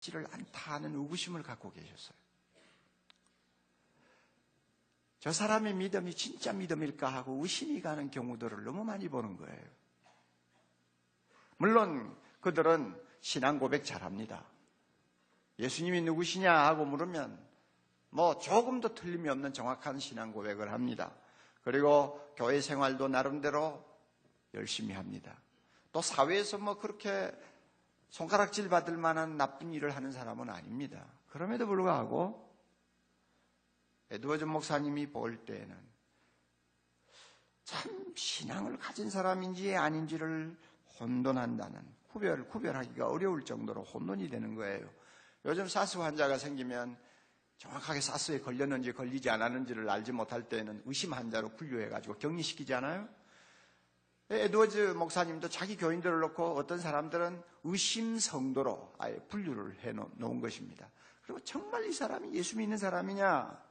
지를 않다 하는 의구심을 갖고 계셨어요. 저 사람의 믿음이 진짜 믿음일까 하고 의심이 가는 경우들을 너무 많이 보는 거예요. 물론 그들은 신앙 고백 잘합니다. 예수님이 누구시냐 하고 물으면 조금도 틀림이 없는 정확한 신앙 고백을 합니다. 그리고 교회 생활도 나름대로 열심히 합니다. 또 사회에서 그렇게 손가락질 받을 만한 나쁜 일을 하는 사람은 아닙니다. 그럼에도 불구하고 에드워즈 목사님이 볼 때에는 참 신앙을 가진 사람인지 아닌지를 혼돈한다는, 구별하기가 어려울 정도로 혼돈이 되는 거예요. 요즘 사스 환자가 생기면 정확하게 사스에 걸렸는지 걸리지 않았는지를 알지 못할 때에는 의심 환자로 분류해가지고 격리시키잖아요. 에드워즈 목사님도 자기 교인들을 놓고 어떤 사람들은 의심 성도로 아예 분류를 해놓은 것입니다. 그리고 정말 이 사람이 예수 믿는 사람이냐?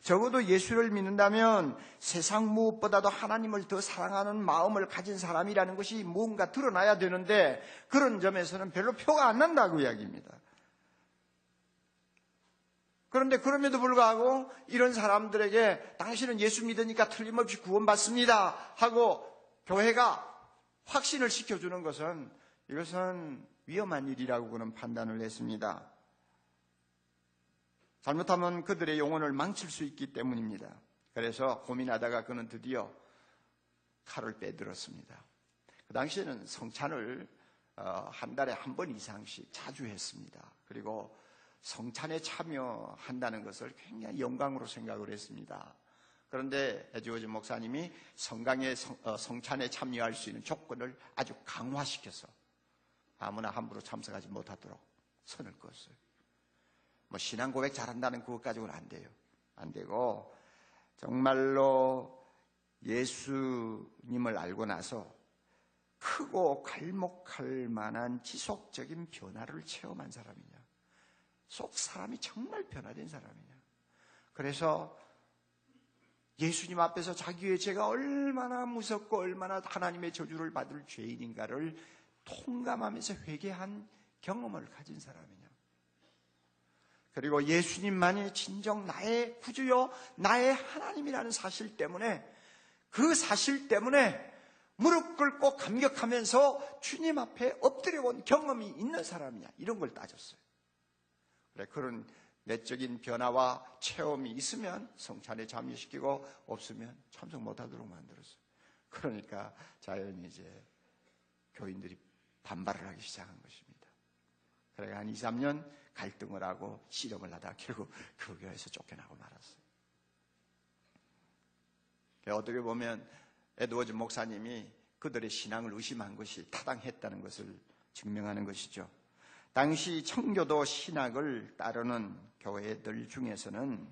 적어도 예수를 믿는다면 세상 무엇보다도 하나님을 더 사랑하는 마음을 가진 사람이라는 것이 뭔가 드러나야 되는데 그런 점에서는 별로 표가 안 난다고 이야기입니다. 그런데 그럼에도 불구하고 이런 사람들에게 당신은 예수 믿으니까 틀림없이 구원받습니다 하고 교회가 확신을 시켜주는 것은 이것은 위험한 일이라고 그는 판단을 했습니다. 잘못하면 그들의 영혼을 망칠 수 있기 때문입니다. 그래서 고민하다가 그는 드디어 칼을 빼들었습니다. 그 당시에는 성찬을 한 달에 한 번 이상씩 자주 했습니다. 그리고 성찬에 참여한다는 것을 굉장히 영광으로 생각을 했습니다. 그런데 에드워즈 목사님이 성찬에 참여할 수 있는 조건을 아주 강화시켜서 아무나 함부로 참석하지 못하도록 선을 그었어요. 신앙 고백 잘한다는 그것 가지고는 안 돼요. 안 되고 정말로 예수님을 알고 나서 크고 갈목할 만한 지속적인 변화를 체험한 사람이냐, 속 사람이 정말 변화된 사람이냐. 그래서 예수님 앞에서 자기의 죄가 얼마나 무섭고 얼마나 하나님의 저주를 받을 죄인인가를 통감하면서 회개한 경험을 가진 사람이냐. 그리고 예수님만이 진정 나의 구주요 나의 하나님이라는 사실 때문에, 그 사실 때문에 무릎 꿇고 감격하면서 주님 앞에 엎드려 본 경험이 있는 사람이냐, 이런 걸 따졌어요. 그래, 그런 내적인 변화와 체험이 있으면 성찬에 참여시키고 없으면 참석 못하도록 만들었어요. 그러니까 자연히 이제 교인들이 반발을 하기 시작한 것입니다. 그래 한 2, 3년 갈등을 하고 씨름을 하다가 결국 그 교회에서 쫓겨나고 말았어요. 어떻게 보면 에드워즈 목사님이 그들의 신앙을 의심한 것이 타당했다는 것을 증명하는 것이죠. 당시 청교도 신학을 따르는 교회들 중에서는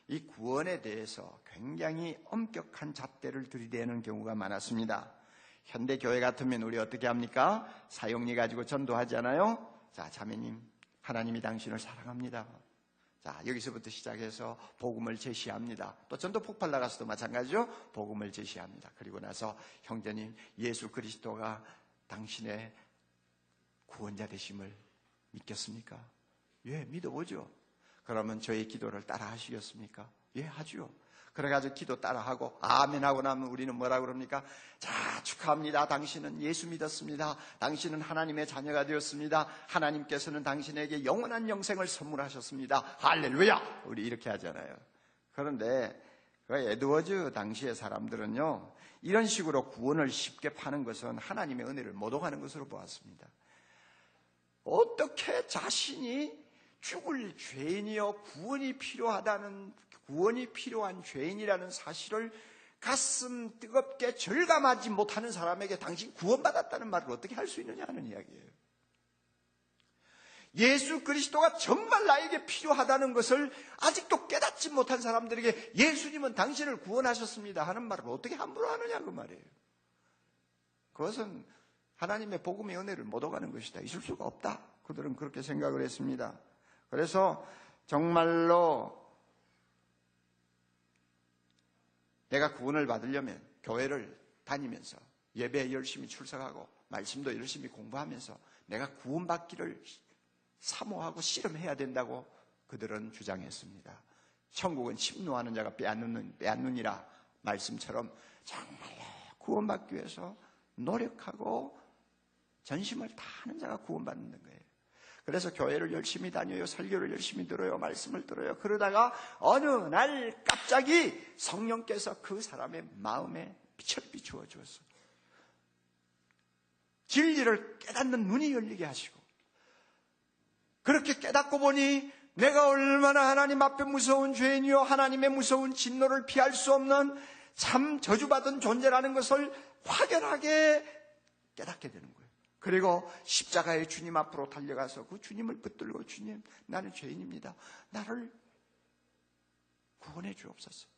이 구원에 대해서 굉장히 엄격한 잣대를 들이대는 경우가 많았습니다. 현대 교회 같으면 우리 어떻게 합니까? 사용리 가지고 전도하잖아요. 자, 자매님, 하나님이 당신을 사랑합니다. 자, 여기서부터 시작해서 복음을 제시합니다. 또 전도 폭발 나가서도 마찬가지죠. 복음을 제시합니다. 그리고 나서 형제님, 예수 그리스도가 당신의 구원자 되심을 믿겠습니까? 예, 믿어보죠. 그러면 저의 기도를 따라 하시겠습니까? 예, 하죠. 그래가지고 기도 따라하고 아멘 하고 나면 우리는 뭐라 그럽니까? 자, 축하합니다. 당신은 예수 믿었습니다. 당신은 하나님의 자녀가 되었습니다. 하나님께서는 당신에게 영원한 영생을 선물하셨습니다. 할렐루야! 우리 이렇게 하잖아요. 그런데 에드워즈 당시의 사람들은요, 이런 식으로 구원을 쉽게 파는 것은 하나님의 은혜를 못 오가는 것으로 보았습니다. 어떻게 자신이 죽을 죄인이요 구원이 필요한 죄인이라는 사실을 가슴 뜨겁게 절감하지 못하는 사람에게 당신 구원받았다는 말을 어떻게 할 수 있느냐 하는 이야기예요. 예수 그리스도가 정말 나에게 필요하다는 것을 아직도 깨닫지 못한 사람들에게 예수님은 당신을 구원하셨습니다 하는 말을 어떻게 함부로 하느냐 그 말이에요. 그것은 하나님의 복음의 은혜를 못 오가는 것이다. 있을 수가 없다. 그들은 그렇게 생각을 했습니다. 그래서 정말로 내가 구원을 받으려면 교회를 다니면서 예배에 열심히 출석하고 말씀도 열심히 공부하면서 내가 구원받기를 사모하고 씨름해야 된다고 그들은 주장했습니다. 천국은 침노하는 자가 빼앗느니라 말씀처럼 정말로 구원받기 위해서 노력하고 전심을 다하는 자가 구원받는 거예요. 그래서 교회를 열심히 다녀요. 설교를 열심히 들어요. 말씀을 들어요. 그러다가 어느 날 갑자기 성령께서 그 사람의 마음에 빛을 비추어 주었어요. 진리를 깨닫는 눈이 열리게 하시고, 그렇게 깨닫고 보니 내가 얼마나 하나님 앞에 무서운 죄인이요 하나님의 무서운 진노를 피할 수 없는 참 저주받은 존재라는 것을 확연하게 깨닫게 되는 거예요. 그리고 십자가의 주님 앞으로 달려가서 그 주님을 붙들고, 주님, 나는 죄인입니다. 나를 구원해 주옵소서.